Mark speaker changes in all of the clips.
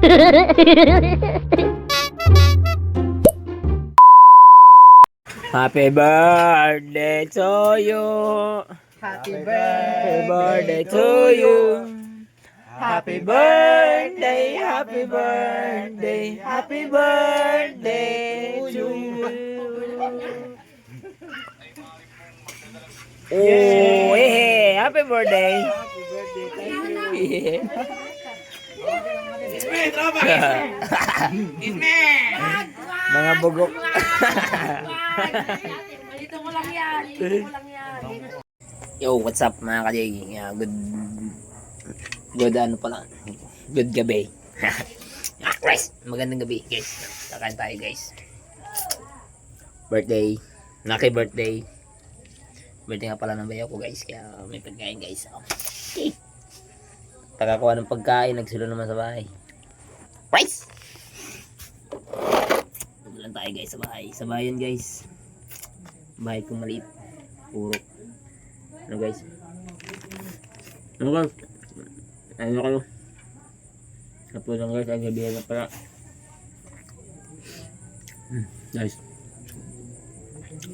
Speaker 1: Happy birthday to you.
Speaker 2: Happy
Speaker 1: Birthday to you. Happy birthday, happy birthday, happy birthday to you. Oh, happy birthday.
Speaker 2: Happy birthday, thank you.
Speaker 1: Mga bugok.
Speaker 3: Dito mo lang yan. Dito mo lang yan.
Speaker 1: Yo, what's up mga ka-J? Good ano pala. Good gabi. Guys, magandang gabi guys. Kakain tayo guys. Birthday. Lucky birthday. Birthday nga pala ng bayaw ko guys. Kaya may pagkain guys. Okay. Pagkakuha ng pagkain, nagsulo naman sa bahay. Rice! Lang tayo guys sa bahay. Sa bayan guys. Bahay kong maliit. Puro. Ano guys? Ano guys? Ano kayo? Tapos lang guys. Ang gabi na pala. Guys.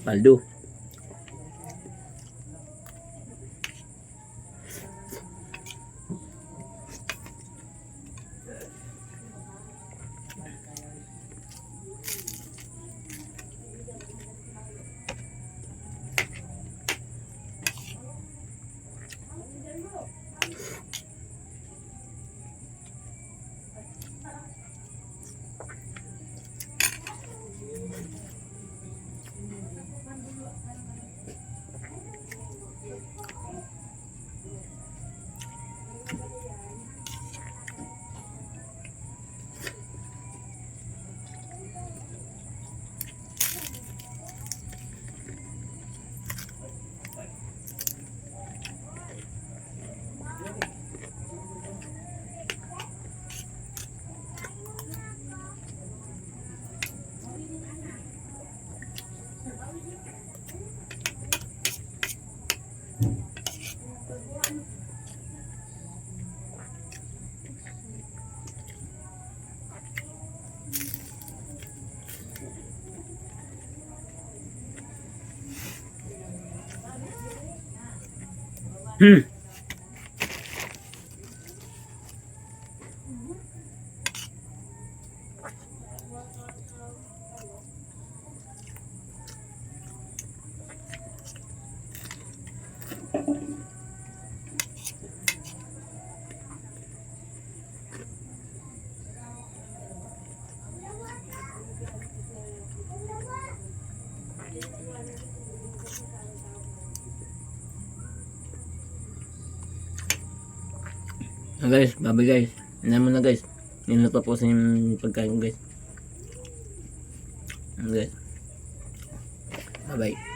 Speaker 1: Paldo. Guys, bye guys. Ano mo na guys. Niluto po sa yung pagkain guys. Guys. Bye bye.